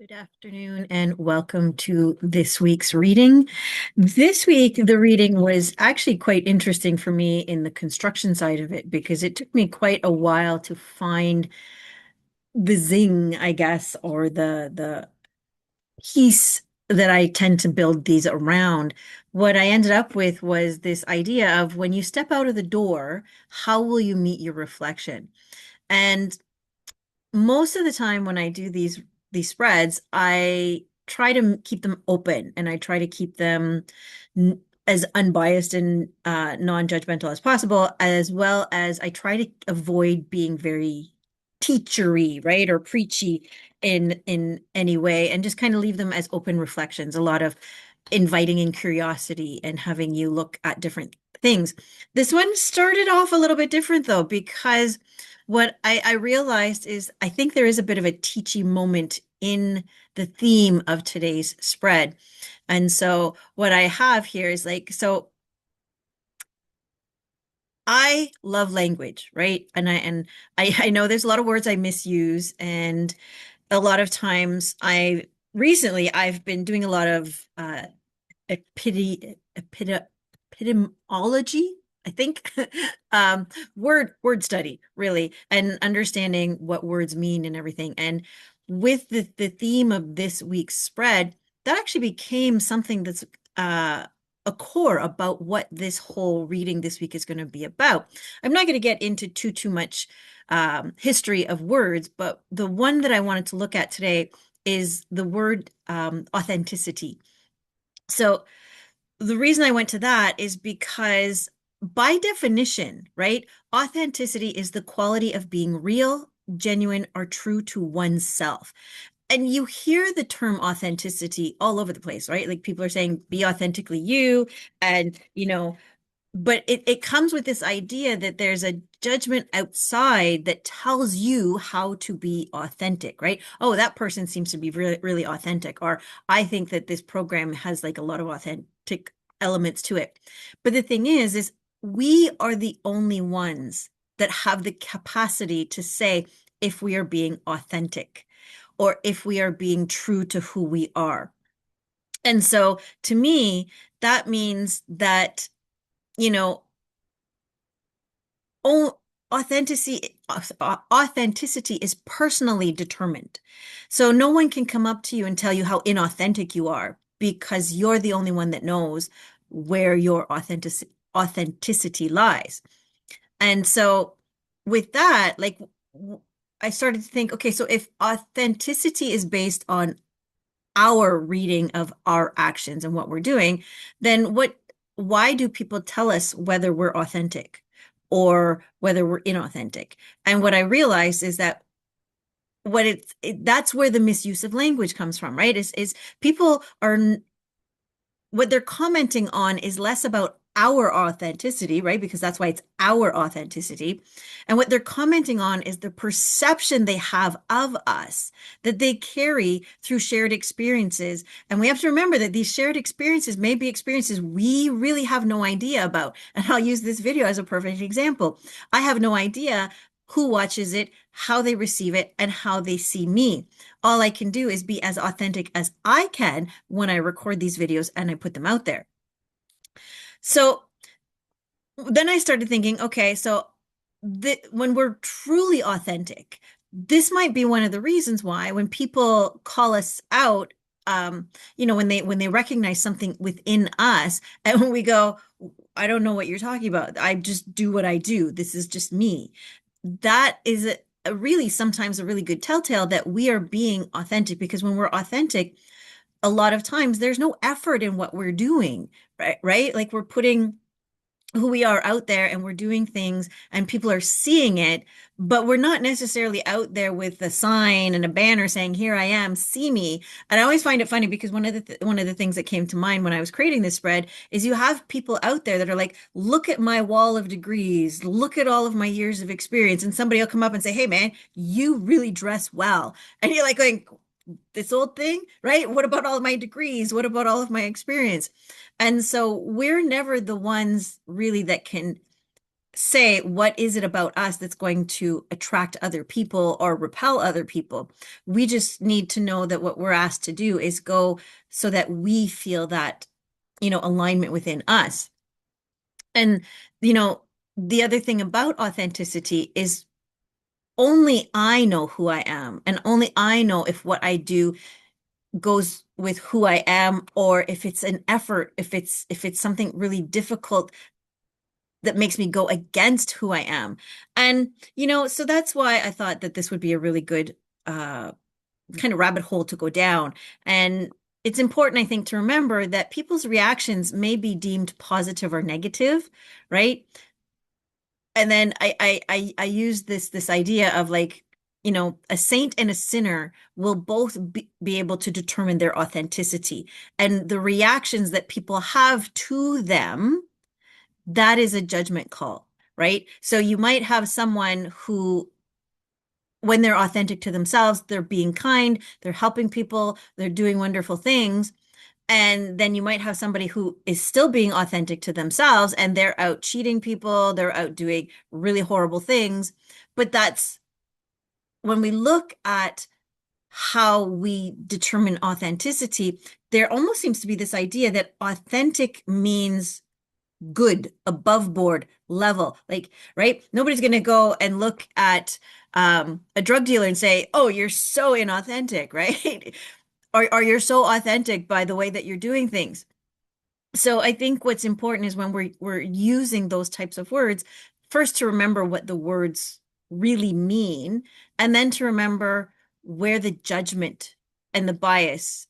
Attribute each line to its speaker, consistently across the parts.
Speaker 1: Good afternoon and welcome to this week's reading. This week, the reading was actually quite interesting for me in the construction side of it because it took me quite a while to find the zing, I guess, or the piece that I tend to build these around. What I ended up with was this idea of when you step out of the door, how will you meet your reflection? And most of the time when I do these spreads, I try to keep them open and I try to keep them as unbiased and non-judgmental as possible, as well as I try to avoid being very teachery, right, or preachy in any way, and just kind of leave them as open reflections. A lot of inviting in curiosity and having you look at different things. This one started off a little bit different though, because what I realized is I think there is a bit of a teachy moment in the theme of today's spread. And so what I have here is like, so I love language, right? And I know there's a lot of words I misuse, and a lot of times I've been doing a lot of epidemiology, I think, word study, really, and understanding what words mean and everything. And with the theme of this week's spread, that actually became something that's a core about what this whole reading this week is going to be about. I'm not going to get into too much history of words, but the one that I wanted to look at today is the word authenticity. So the reason I went to that is because, by definition, right, authenticity is the quality of being real, genuine, or true to oneself. And you hear the term authenticity all over the place, right? Like people are saying, be authentically you. And, but it comes with this idea that there's a judgment outside that tells you how to be authentic, right? Oh, that person seems to be really, really authentic. Or I think that this program has like a lot of authentic elements to it. But the thing is we are the only ones that have the capacity to say if we are being authentic or if we are being true to who we are. And so to me, that means that, you know, authenticity is personally determined. So no one can come up to you and tell you how inauthentic you are because you're the only one that knows where your authenticity lies. And so with that, like I started to think, okay, so if authenticity is based on our reading of our actions and what we're doing, then why do people tell us whether we're authentic or whether we're inauthentic? And what I realized is that that's where the misuse of language comes from, right? Is people are what they're commenting on is less about our authenticity, right? Because that's why it's our authenticity. And what they're commenting on is the perception they have of us that they carry through shared experiences. And we have to remember that these shared experiences may be experiences we really have no idea about. And I'll use this video as a perfect example. I have no idea who watches it, how they receive it, and how they see me. All I can do is be as authentic as I can when I record these videos and I put them out there. So then I started thinking, okay, so when we're truly authentic, this might be one of the reasons why when people call us out, when they recognize something within us, and when we go, I don't know what you're talking about. I just do what I do. This is just me. That is a really sometimes a really good telltale that we are being authentic, because when we're authentic, a lot of times there's no effort in what we're doing, right? Right? Like we're putting who we are out there and we're doing things and people are seeing it, but we're not necessarily out there with a sign and a banner saying, here I am, see me. And I always find it funny because one of the things that came to mind when I was creating this spread is you have people out there that are like, look at my wall of degrees, look at all of my years of experience. And somebody will come up and say, hey man, you really dress well. And you're like going, this old thing, right? What about all of my degrees? What about all of my experience? And so we're never the ones really that can say what is it about us that's going to attract other people or repel other people. We just need to know that what we're asked to do is go so that we feel that, alignment within us. And, you know, the other thing about authenticity is only I know who I am, and only I know if what I do goes with who I am, or if it's an effort, if it's something really difficult that makes me go against who I am. And, so that's why I thought that this would be a really good kind of rabbit hole to go down. And it's important, I think, to remember that people's reactions may be deemed positive or negative, right? And then I use this idea of like, a saint and a sinner will both be able to determine their authenticity, and the reactions that people have to them, that is a judgment call, right? So you might have someone who, when they're authentic to themselves, they're being kind, they're helping people, they're doing wonderful things. And then you might have somebody who is still being authentic to themselves and they're out cheating people, they're out doing really horrible things. But that's when we look at how we determine authenticity, there almost seems to be this idea that authentic means good, above board, level. Like, right? Nobody's going to go and look at a drug dealer and say, oh, you're so inauthentic, right? Or you're so authentic by the way that you're doing things. So I think what's important is when we're using those types of words, first to remember what the words really mean, and then to remember where the judgment and the bias,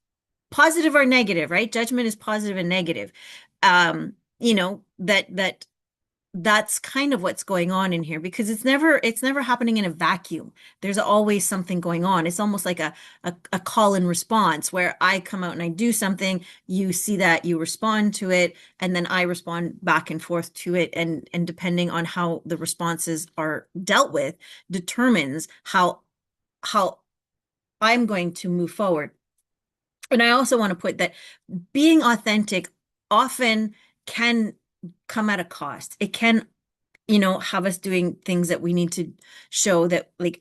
Speaker 1: positive or negative, right? Judgment is positive and negative. That's kind of what's going on in here, because it's never happening in a vacuum. There's always something going on. It's almost like a call and response, where I come out and I do something, you see that, you respond to it, and then I respond back and forth to it, and depending on how the responses are dealt with determines how I'm going to move forward. And I also want to put that being authentic often can come at a cost. It can, have us doing things that we need to show that, like,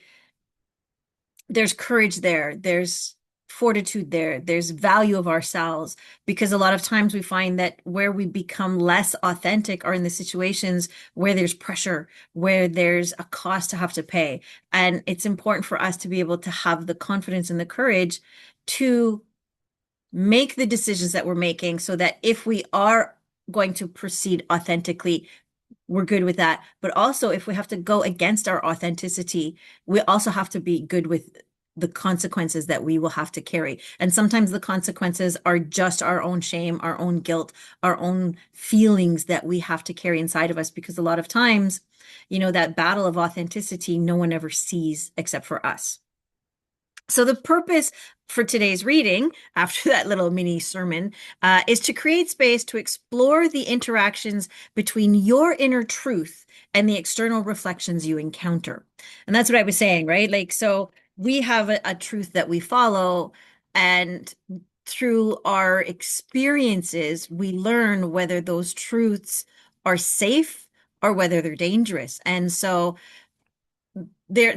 Speaker 1: there's courage there, there's fortitude there, there's value of ourselves. Because a lot of times we find that where we become less authentic are in the situations where there's pressure, where there's a cost to have to pay. And it's important for us to be able to have the confidence and the courage to make the decisions that we're making, so that if we are going to proceed authentically, we're good with that. But also, if we have to go against our authenticity, we also have to be good with the consequences that we will have to carry. And sometimes the consequences are just our own shame, our own guilt, our own feelings that we have to carry inside of us, because a lot of times, that battle of authenticity, no one ever sees except for us. So the purpose for today's reading, after that little mini sermon, is to create space to explore the interactions between your inner truth and the external reflections you encounter. And that's what I was saying, right? Like, so we have a truth that we follow, and through our experiences, we learn whether those truths are safe or whether they're dangerous. And so there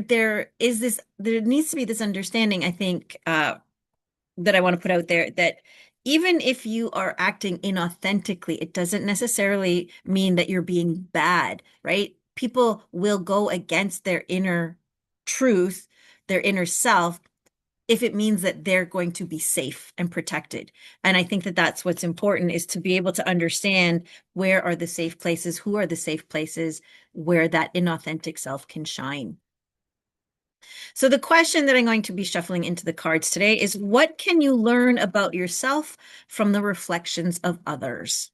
Speaker 1: needs to be this understanding, I think, that I want to put out there, that even if you are acting inauthentically, it doesn't necessarily mean that you're being bad, right? People will go against their inner truth, their inner self, if it means that they're going to be safe and protected. And I think that that's what's important, is to be able to understand where are the safe places, who are the safe places where that inauthentic self can shine. So the question that I'm going to be shuffling into the cards today is, what can you learn about yourself from the reflections of others?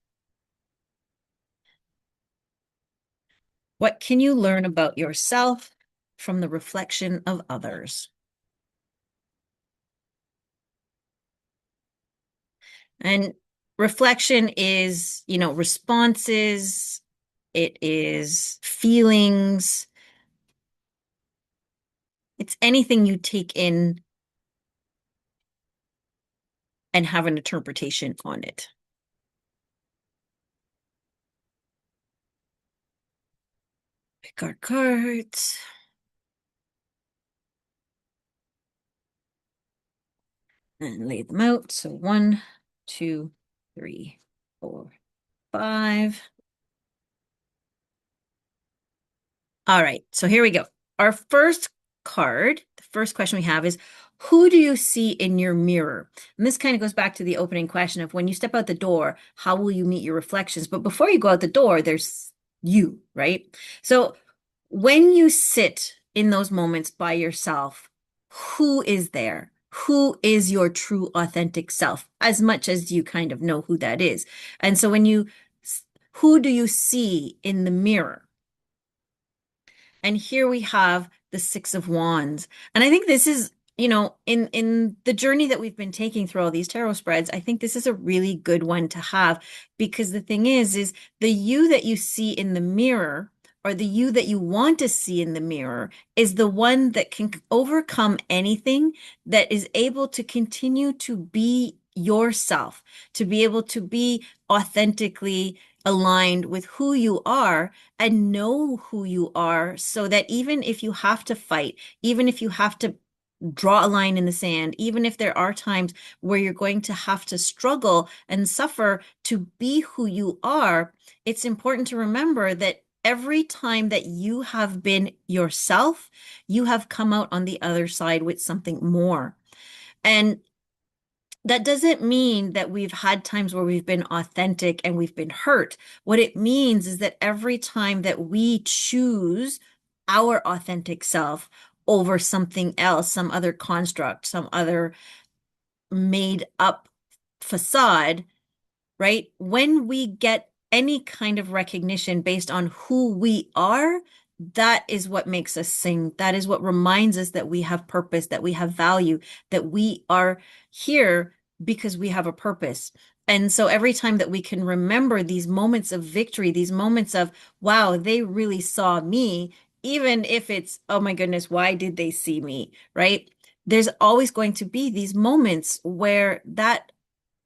Speaker 1: What can you learn about yourself from the reflection of others? And reflection is, responses, it is feelings, it's anything you take in and have an interpretation on it. Pick our cards and lay them out. So one, two, three, four, five. All right, so here we go. Our first card, the first question we have is, who do you see in your mirror? And this kind of goes back to the opening question of when you step out the door, how will you meet your reflections? But before you go out the door, there's you, right? So when you sit in those moments by yourself, who is there? Who is your true authentic self? As much as you kind of know who that is. And so who do you see in the mirror? And here we have the Six of Wands. And I think this is, in the journey that we've been taking through all these tarot spreads, I think this is a really good one to have because the thing is the you that you see in the mirror or the you that you want to see in the mirror is the one that can overcome anything, that is able to continue to be yourself, to be able to be authentically aligned with who you are and know who you are so that even if you have to fight, even if you have to draw a line in the sand, even if there are times where you're going to have to struggle and suffer to be who you are, it's important to remember that every time that you have been yourself, you have come out on the other side with something more. And that doesn't mean that we've had times where we've been authentic and we've been hurt. What it means is that every time that we choose our authentic self over something else, some other construct, some other made up facade, right? When we get any kind of recognition based on who we are, that is what makes us sing. That is what reminds us that we have purpose, that we have value, that we are here because we have a purpose. And so every time that we can remember these moments of victory, these moments of, wow, they really saw me, even if it's, oh my goodness, why did they see me? Right? There's always going to be these moments where that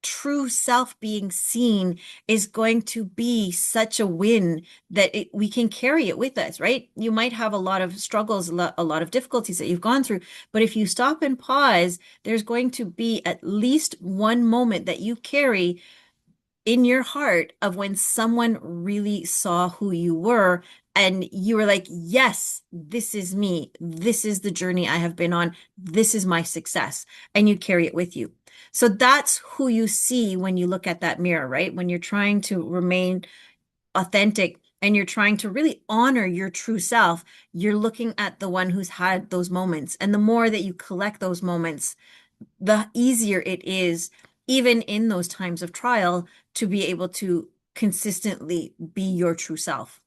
Speaker 1: true self being seen is going to be such a win that we can carry it with us, right? You might have a lot of struggles, a lot of difficulties that you've gone through, but if you stop and pause, there's going to be at least one moment that you carry in your heart of when someone really saw who you were and you were like, yes, this is me. This is the journey I have been on. This is my success. And you carry it with you. So that's who you see when you look at that mirror, right? When you're trying to remain authentic and you're trying to really honor your true self, you're looking at the one who's had those moments. And the more that you collect those moments, the easier it is, even in those times of trial, to be able to consistently be your true self.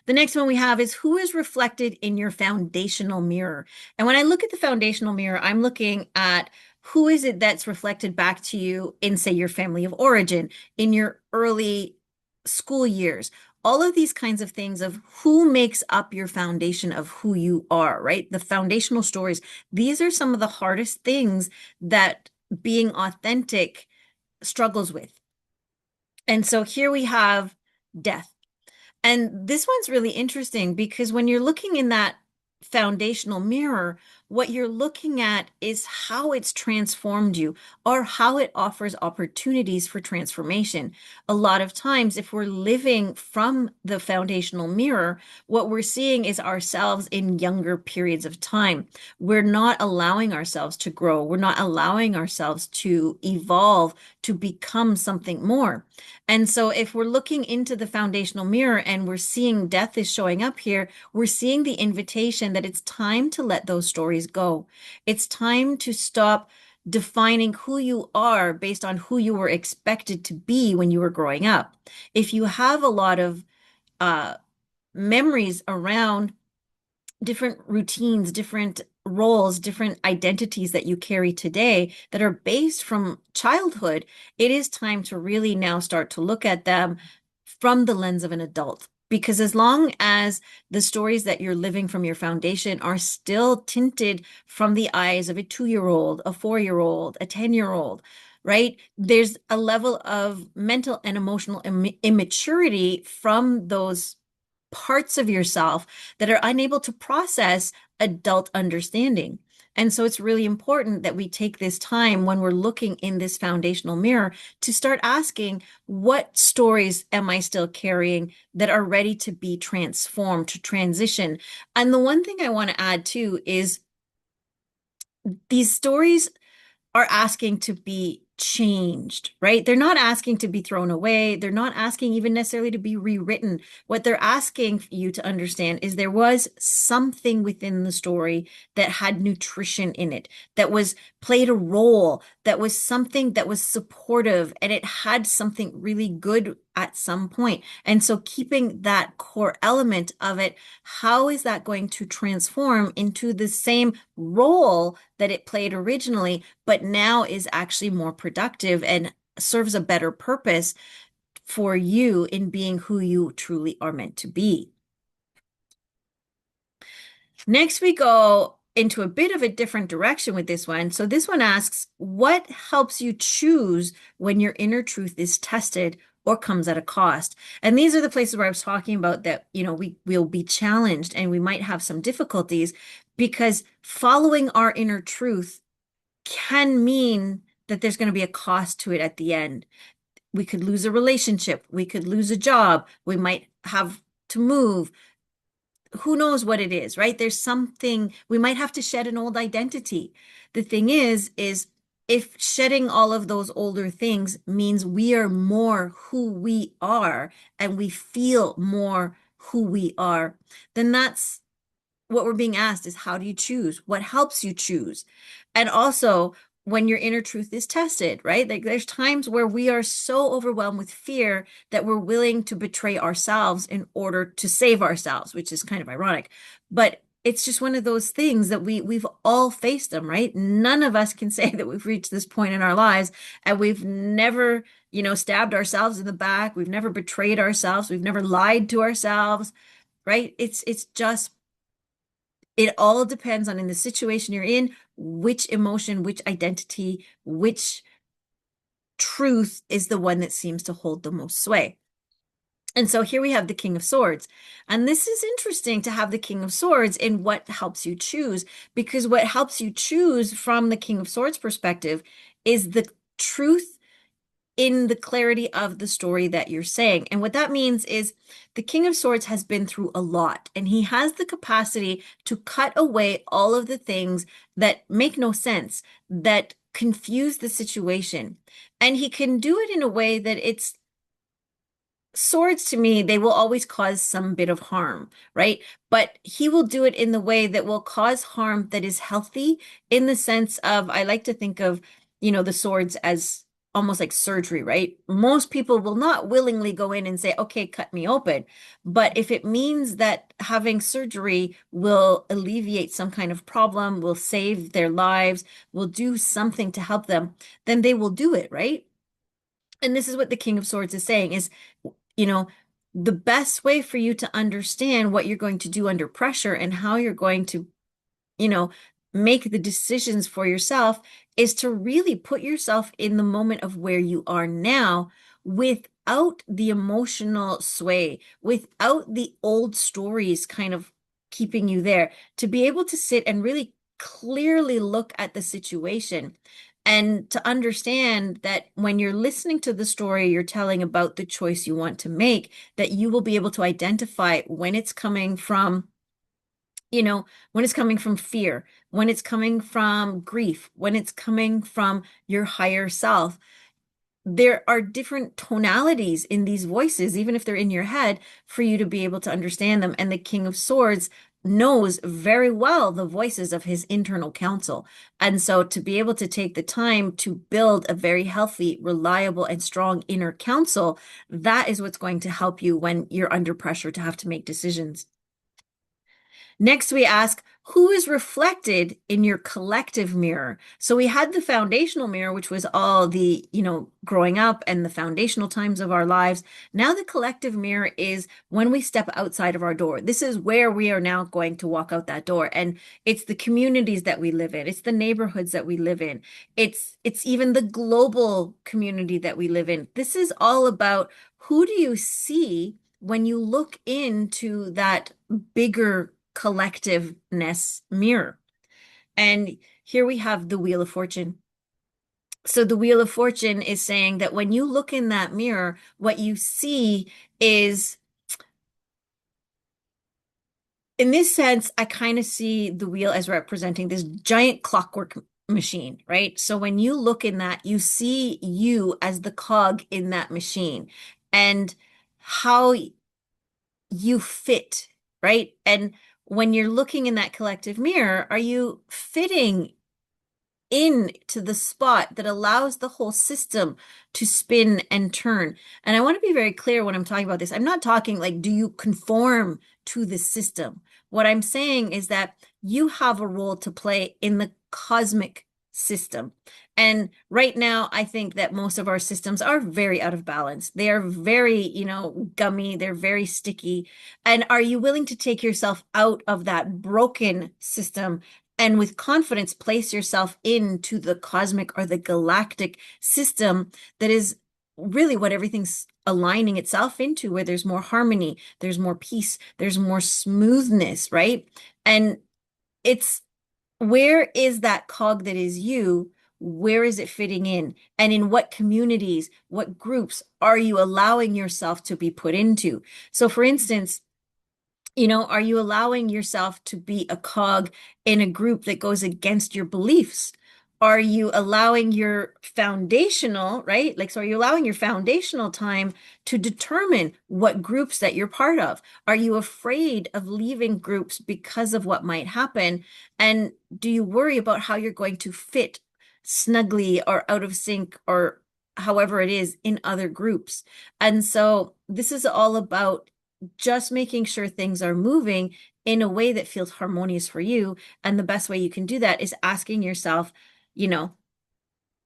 Speaker 1: The next one we have is who is reflected in your foundational mirror. And when I look at the foundational mirror, I'm looking at who is it that's reflected back to you in, say, your family of origin, in your early school years, all of these kinds of things of who makes up your foundation of who you are, right? The foundational stories. These are some of the hardest things that being authentic struggles with. And so here we have death. And this one's really interesting because when you're looking in that foundational mirror, what you're looking at is how it's transformed you or how it offers opportunities for transformation. A lot of times, if we're living from the foundational mirror, what we're seeing is ourselves in younger periods of time. We're not allowing ourselves to grow. We're not allowing ourselves to evolve, to become something more. And so if we're looking into the foundational mirror and we're seeing death is showing up here, we're seeing the invitation that it's time to let those stories go. It's time to stop defining who you are based on who you were expected to be when you were growing up. If you have a lot of memories around different routines, different roles, different identities that you carry today that are based from childhood, it is time to really now start to look at them from the lens of an adult. Because as long as the stories that you're living from your foundation are still tinted from the eyes of a 2-year-old, a 4-year-old, a 10-year-old, right? There's a level of mental and emotional immaturity from those parts of yourself that are unable to process adult understanding. And so it's really important that we take this time when we're looking in this foundational mirror to start asking, what stories am I still carrying that are ready to be transformed, to transition? And the one thing I want to add too is these stories are asking to be changed, right? They're not asking to be thrown away. They're not asking even necessarily to be rewritten. What they're asking you to understand is there was something within the story that had nutrition in it, that was played a role, that was something that was supportive, and it had something really good at some point. And so keeping that core element of it, how is that going to transform into the same role that it played originally, but now is actually more productive and serves a better purpose for you in being who you truly are meant to be? Next, we go into a bit of a different direction with this one. So this one asks, what helps you choose when your inner truth is tested or comes at a cost? And these are the places where I was talking about that, we'll be challenged and we might have some difficulties because following our inner truth can mean that there's going to be a cost to it at the end. We could lose a relationship. We could lose a job. We might have to move. Who knows what it is, right? There's something, we might have to shed an old identity. The thing is if shedding all of those older things means we are more who we are and we feel more who we are, then that's what we're being asked is, how do you choose? What helps you choose? And also, when your inner truth is tested, right? Like there's times where we are so overwhelmed with fear that we're willing to betray ourselves in order to save ourselves, which is kind of ironic. But it's just one of those things that we've all faced them, right? None of us can say that we've reached this point in our lives and we've never, stabbed ourselves in the back. We've never betrayed ourselves. We've never lied to ourselves, right? It's just, it all depends on, in the situation you're in, which emotion, which identity, which truth is the one that seems to hold the most sway. And so here we have the King of Swords. And this is interesting to have the King of Swords in what helps you choose, because what helps you choose from the King of Swords perspective is the truth in the clarity of the story that you're saying. And what that means is the King of Swords has been through a lot, and he has the capacity to cut away all of the things that make no sense, that confuse the situation. And he can do it in a way that it's swords to me, they will always cause some bit of harm, right? But he will do it in the way that will cause harm that is healthy, in the sense of, I like to think of, the swords as almost like surgery, right? Most people will not willingly go in and say, okay, cut me open. But if it means that having surgery will alleviate some kind of problem, will save their lives, will do something to help them, then they will do it, right? And this is what the King of Swords is saying is, you know, the best way for you to understand what you're going to do under pressure and how you're going to, you know, make the decisions for yourself is to really put yourself in the moment of where you are now, without the emotional sway, without the old stories kind of keeping you there, to be able to sit and really clearly look at the situation and to understand that when you're listening to the story you're telling about the choice you want to make, that you will be able to identify when it's coming from, when it's coming from fear, when it's coming from grief, when it's coming from your higher self. There are different tonalities in these voices, even if they're in your head, for you to be able to understand them. And the King of Swords knows very well the voices of his internal counsel. And so to be able to take the time to build a very healthy, reliable, and strong inner counsel, that is what's going to help you when you're under pressure to have to make decisions. Next, we ask, who is reflected in your collective mirror? So we had the foundational mirror, which was all the, growing up and the foundational times of our lives. Now the collective mirror is when we step outside of our door. This is where we are now going to walk out that door. And it's the communities that we live in. It's the neighborhoods that we live in. It's even the global community that we live in. This is all about, who do you see when you look into that bigger collectiveness mirror. And here we have the Wheel of Fortune. So the Wheel of Fortune is saying that when you look in that mirror, what you see is, in this sense, I kind of see the wheel as representing this giant clockwork machine, right? So when you look in that, you see you as the cog in that machine and how you fit, right? And when you're looking in that collective mirror, are you fitting into the spot that allows the whole system to spin and turn? And I want to be very clear when I'm talking about this. I'm not talking like, do you conform to the system? What I'm saying is that you have a role to play in the cosmic system. And right now, I think that most of our systems are very out of balance. They are very, gummy. They're very sticky. And are you willing to take yourself out of that broken system and with confidence place yourself into the cosmic or the galactic system that is really what everything's aligning itself into, where there's more harmony, there's more peace, there's more smoothness, right? And it's, where is that cog that is you? Where is it fitting in? And in what communities, what groups are you allowing yourself to be put into? So, for instance, are you allowing yourself to be a cog in a group that goes against your beliefs? Are you allowing your foundational, right? Like, so are you allowing your foundational time to determine what groups that you're part of? Are you afraid of leaving groups because of what might happen? And do you worry about how you're going to fit snugly or out of sync or however it is in other groups? And so this is all about just making sure things are moving in a way that feels harmonious for you. And the best way you can do that is asking yourself,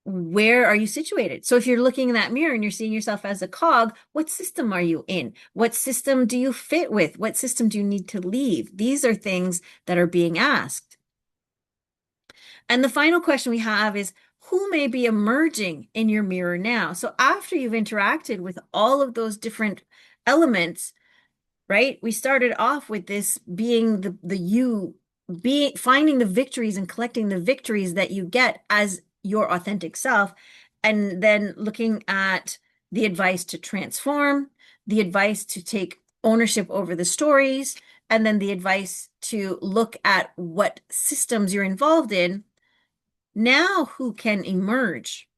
Speaker 1: where are you situated? So if you're looking in that mirror and you're seeing yourself as a cog, what system are you in? What system do you fit with? What system do you need to leave? These are things that are being asked. And the final question we have is, who may be emerging in your mirror now? So after you've interacted with all of those different elements, right? We started off with this being the you, being finding the victories and collecting the victories that you get as your authentic self, and then looking at the advice to transform, the advice to take ownership over the stories, and then the advice to look at what systems you're involved in. Now, who can emerge?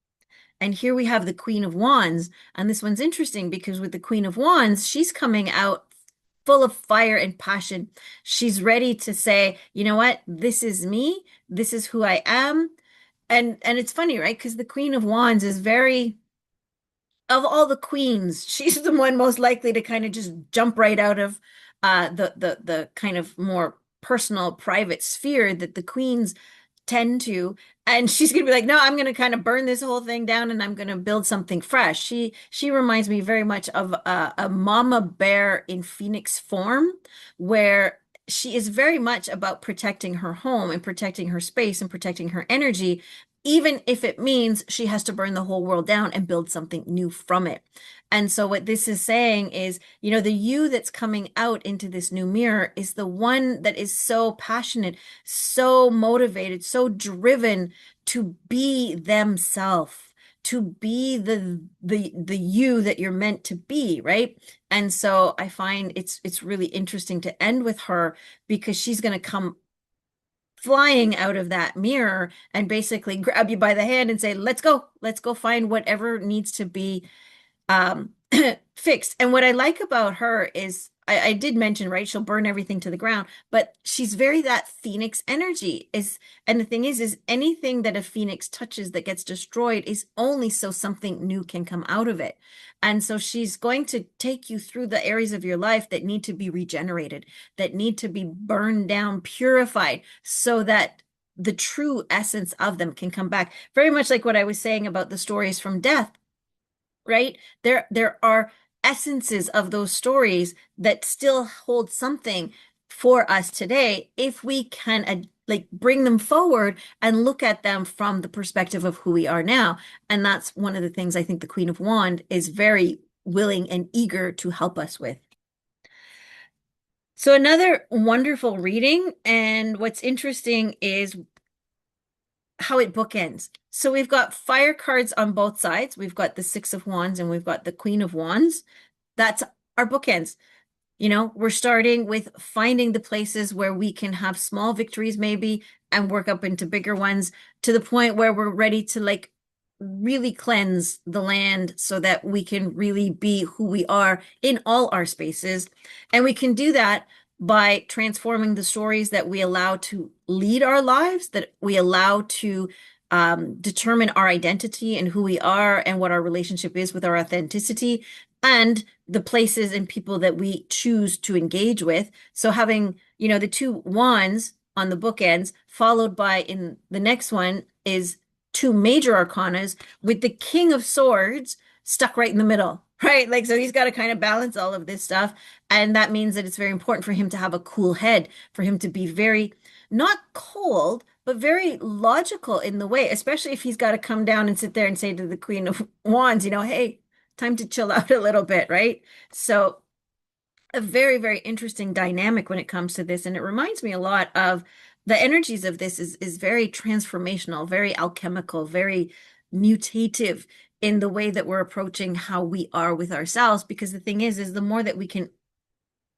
Speaker 1: And here we have the Queen of Wands. And this one's interesting because with the Queen of Wands, she's coming out full of fire and passion. She's ready to say, you know what? This is me. This is who I am. And it's funny, right? Because the Queen of Wands is very, of all the queens, she's the one most likely to kind of just jump right out of the kind of more personal, private sphere that the queens tend to. And she's gonna be like, no, I'm gonna kind of burn this whole thing down and I'm gonna build something fresh. She reminds me very much of a mama bear in phoenix form, where she is very much about protecting her home and protecting her space and protecting her energy, even if it means she has to burn the whole world down and build something new from it. And so what this is saying is, the you that's coming out into this new mirror is the one that is so passionate, so motivated, so driven to be themselves, to be the you that you're meant to be, right? And so I find it's really interesting to end with her because she's going to come flying out of that mirror and basically grab you by the hand and say, let's go find whatever needs to be um, fixed. And what I like about her is I did mention, right, she'll burn everything to the ground, but she's very that phoenix energy is, and the thing is anything that a phoenix touches that gets destroyed is only so something new can come out of it. And so she's going to take you through the areas of your life that need to be regenerated, that need to be burned down, purified, so that the true essence of them can come back. Very much like what I was saying about the stories from death, right? There are essences of those stories that still hold something for us today if we can like bring them forward and look at them from the perspective of who we are now. And that's one of the things I think the Queen of Wand is very willing and eager to help us with. So another wonderful reading, and what's interesting is how it bookends. So we've got fire cards on both sides. We've got the Six of Wands and we've got the Queen of Wands. That's our bookends. We're starting with finding the places where we can have small victories maybe and work up into bigger ones to the point where we're ready to like really cleanse the land so that we can really be who we are in all our spaces. And we can do that by transforming the stories that we allow to lead our lives, that we allow to determine our identity and who we are and what our relationship is with our authenticity, and the places and people that we choose to engage with. So having, the two wands on the bookends, followed by in the next one is two major arcanas with the King of Swords stuck right in the middle, right? Like, so he's got to kind of balance all of this stuff. And that means that it's very important for him to have a cool head, for him to be very, not cold, but very logical in the way, especially if he's got to come down and sit there and say to the Queen of Wands, hey, time to chill out a little bit, right? So a very, very interesting dynamic when it comes to this. And it reminds me a lot of the energies of this is very transformational, very alchemical, very mutative in the way that we're approaching how we are with ourselves. Because the thing is the more that we can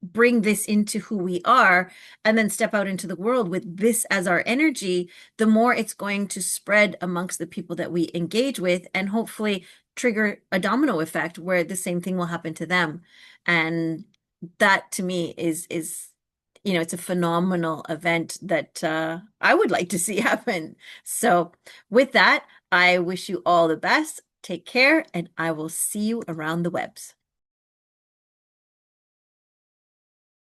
Speaker 1: bring this into who we are and then step out into the world with this as our energy, the more it's going to spread amongst the people that we engage with and hopefully trigger a domino effect where the same thing will happen to them. And that to me is it's a phenomenal event that I would like to see happen. So with that, I wish you all the best. Take care, and I will see you around the webs.